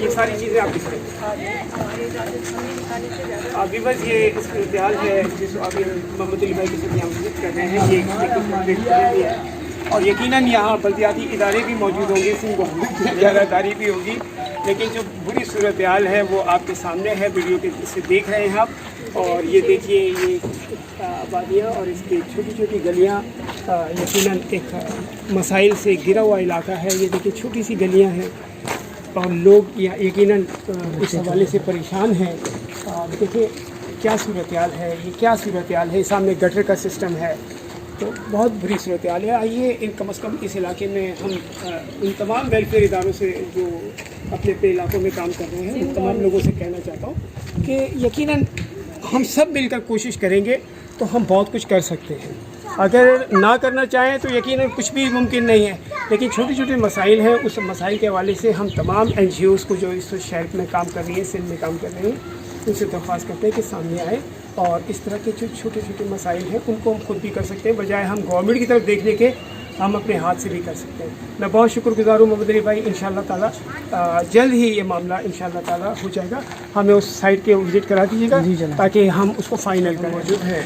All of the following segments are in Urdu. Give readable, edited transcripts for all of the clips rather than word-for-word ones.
یہ ساری چیزیں آپ کس طرح ابھی بس یہ اس صورتحال ہے جس ابھی محمد علی بھائی کے ساتھ یہاں وزٹ کر رہے ہیں، یہ ہے اور یقیناً یہاں بلدیاتی ادارے بھی موجود ہوں گے، سنگھ زیادہ داری بھی ہوگی، لیکن جو بری صورتحال ہے وہ آپ کے سامنے ہے، ویڈیو کے سے دیکھ رہے ہیں آپ. اور یہ دیکھیے یہ آبادیاں اور اس کی چھوٹی چھوٹی گلیاں، یقیناً ایک مسائل سے گرا ہوا علاقہ ہے. یہ دیکھیے چھوٹی سی گلیاں ہیں اور لوگ یقیناً اس حوالے سے پریشان ہیں. دیکھیے کیا صورتحال ہے، یہ کیا صورتحال ہے. سامنے گٹر کا سسٹم ہے، تو بہت بری صورتحال ہے. آئیے کم از کم اس علاقے میں ہم ان تمام ویلفیئر اداروں سے جو اپنے اپنے علاقوں میں کام کر رہے ہیں ان تمام لوگوں سے کہنا چاہتا ہوں کہ یقیناً ہم سب مل کر کوشش کریں گے تو ہم بہت کچھ کر سکتے ہیں. اگر نہ کرنا چاہیں تو یقیناً کچھ بھی ممکن نہیں ہے، لیکن چھوٹے چھوٹے مسائل ہیں، اس مسائل کے حوالے سے ہم تمام NGOs کو جو اس شہر میں کام کر رہی ہیں، سندھ میں کام کر رہی ہیں، ان سے درخواست کرتے ہیں کہ سامنے آئے اور اس طرح کے جو چھوٹے چھوٹے مسائل ہیں ان کو ہم خود بھی کر سکتے ہیں، بجائے ہم گورنمنٹ کی طرف دیکھنے کے ہم اپنے ہاتھ سے بھی کر سکتے ہیں. میں بہت شکر گزار ہوں محمد علی بھائی. انشاءاللہ تعالیٰ جلد ہی یہ معاملہ انشاءاللہ تعالیٰ ہو جائے گا. ہمیں اس سائٹ کے وزٹ کرا دیجیے گا تاکہ ہم اس کو فائنل کریں. موجود ہے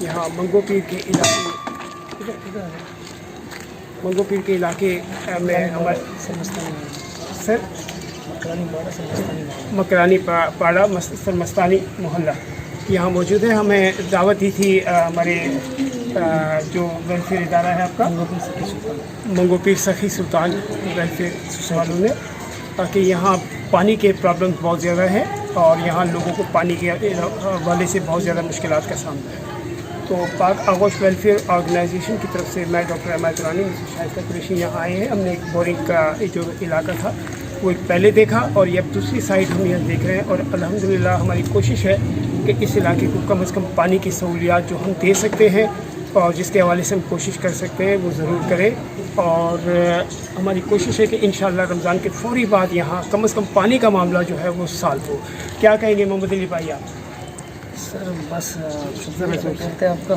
یہاں منگو پیر کے علاقے، منگو پیر کے علاقے میں ہمارے سر مکرانی پاڑا سرمستانی محلہ یہاں موجود ہے. ہمیں دعوت دی تھی ہمارے جو ویلفیئر ادارہ ہے آپ کا منگو پیر سخی سلطان ویلفیئر والوں نے، تاکہ یہاں پانی کے پرابلم بہت زیادہ ہیں اور یہاں لوگوں کو پانی کے حوالے سے بہت زیادہ مشکلات کا سامنا ہے. تو پاک آغوش ویلفیئر آرگنائزیشن کی طرف سے میں ڈاکٹر احمد رانی شائستہ قریشی یہاں آئے ہیں. ہم نے ایک بورنگ کا جو علاقہ تھا وہ ایک پہلے دیکھا اور یہ اب دوسری سائٹ ہم یہاں دیکھ رہے ہیں، اور الحمدللہ ہماری کوشش ہے کہ اس علاقے کو کم از کم پانی کی سہولیات جو ہم دے سکتے ہیں اور جس کے حوالے سے ہم کوشش کر سکتے ہیں وہ ضرور کریں. اور ہماری کوشش ہے کہ انشاءاللہ رمضان کے فوری بعد یہاں کم از کم پانی کا معاملہ جو ہے وہ سالو ہو. کیا کہیں گے محمد علی بھائی آپ؟ سر بس شکر کرتے ہیں آپ کا.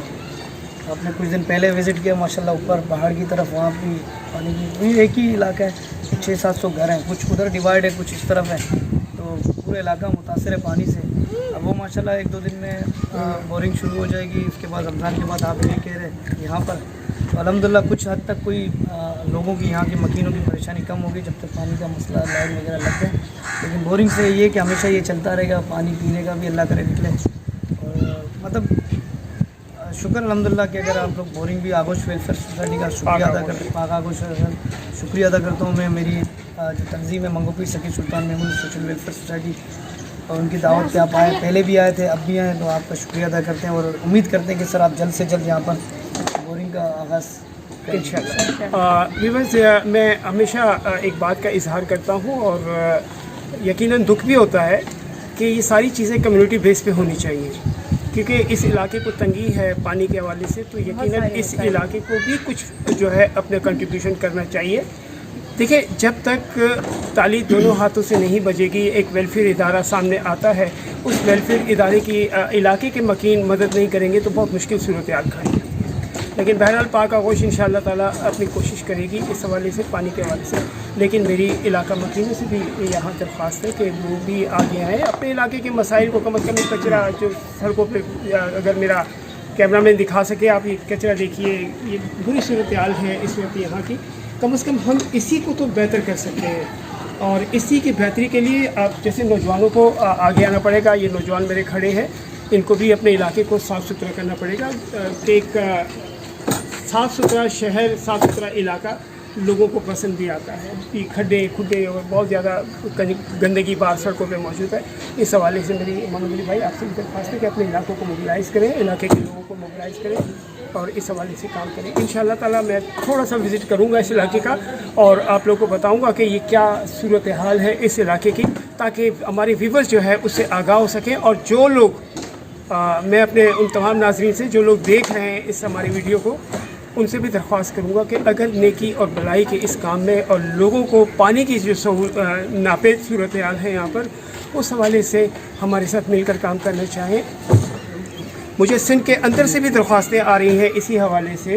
آپ نے کچھ دن پہلے وزٹ کیا ماشاءاللہ اوپر پہاڑ کی طرف، وہاں بھی پانی کی ایک ہی علاقہ ہے، 600-700 گھر ہیں، کچھ ادھر ڈیوائڈ ہے کچھ اس طرف ہے، تو پورا علاقہ متاثر ہے پانی سے. اب وہ ماشاءاللہ 1-2 دن میں بورنگ شروع ہو جائے گی. اس کے بعد رمضان کے بعد آپ یہ کہہ رہے یہاں پر الحمدللہ کچھ حد تک کوئی لوگوں کی یہاں کی مکینوں کی پریشانی کم ہوگی جب تک پانی کا مسئلہ لائن وغیرہ لگ جائے. لیکن بورنگ سے یہ کہ ہمیشہ یہ چلتا رہے گا، پانی پینے کا بھی اللہ کرے نکلے. اور مطلب شکر الحمدللہ کہ اگر آپ لوگ بورنگ بھی آغوش ویلفیئر سوسائٹی کا شکریہ ادا کرتے ہیں، پاک آغوش شکریہ ادا کرتا ہوں میں. میری جو تنظیم ہے منگو پیر سخی سلطان محمود سوشل ویلفیئر سوسائٹی، اور ان کی دعوت پہ آپ آئے، پہلے بھی آئے تھے اب بھی آئے، تو آپ کا شکریہ ادا کرتے ہیں اور امید کرتے ہیں کہ سر آپ جلد سے جلد یہاں پر بورنگ کا آغاز انشاءاللہ. ویورز میں ہمیشہ ایک بات کا اظہار کرتا ہوں اور یقیناً دکھ بھی ہوتا ہے کہ یہ ساری چیزیں کمیونٹی بیس پہ ہونی چاہیے، کیونکہ اس علاقے کو تنگی ہے پانی کے حوالے سے، تو یقیناً اس علاقے کو بھی کچھ جو ہے اپنا کنٹریبیوشن کرنا چاہیے. دیکھیں جب تک تالی دونوں ہاتھوں سے نہیں بجے گی، ایک ویلفیئر ادارہ سامنے آتا ہے، اس ویلفیئر ادارے کی علاقے کے مکین مدد نہیں کریں گے تو بہت مشکل صورتحال کھائیں گے. لیکن بہرحال پاک آغوش انشاءاللہ تعالیٰ اپنی کوشش کرے گی اس حوالے سے، پانی کے حوالے سے. لیکن میری علاقہ مکینوں سے بھی یہاں درخواست ہے کہ وہ بھی آگے آئیں، اپنے علاقے کے مسائل کو کم از کم کچرا جو سڑکوں پہ، اگر میرا کیمرہ مین دکھا سکے آپ یہ کچرا دیکھیے، یہ بری صورتحال ہے اس وقت یہاں کی. کم از کم ہم اسی کو تو بہتر کر سکتے ہیں، اور اسی کی بہتری کے لیے آپ جیسے نوجوانوں کو آگے آنا پڑے گا. یہ نوجوان میرے کھڑے ہیں، ان کو بھی اپنے علاقے کو صاف ستھرا کرنا پڑے گا. ایک صاف ستھرا شہر، صاف ستھرا علاقہ لوگوں کو پسند بھی آتا ہے. کھڈے اور بہت زیادہ گندگی بار سڑکوں پہ موجود ہے. اس حوالے سے میری محمد علی بھائی آپ سے درخواست ہے کہ اپنے علاقوں کو موبلائز کریں، علاقے کے لوگوں کو موبلائز کریں اور اس حوالے سے کام کریں. انشاءاللہ تعالیٰ میں تھوڑا سا وزٹ کروں گا اس علاقے کا اور آپ لوگوں کو بتاؤں گا کہ یہ کیا صورتحال ہے اس علاقے کی، تاکہ ہمارے ویورز جو ہے اس سے آگاہ ہو سکیں. اور جو لوگ میں اپنے ان تمام ناظرین سے جو لوگ دیکھ رہے ہیں اس ہماری ویڈیو کو، ان سے بھی درخواست کروں گا کہ اگر نیکی اور بھلائی کے اس کام میں اور لوگوں کو پانی کی جو ناپید صورتحال ہے یہاں پر، اس حوالے سے ہمارے ساتھ مل کر کام کرنا چاہیں. مجھے سندھ کے اندر سے بھی درخواستیں آ رہی ہیں اسی حوالے سے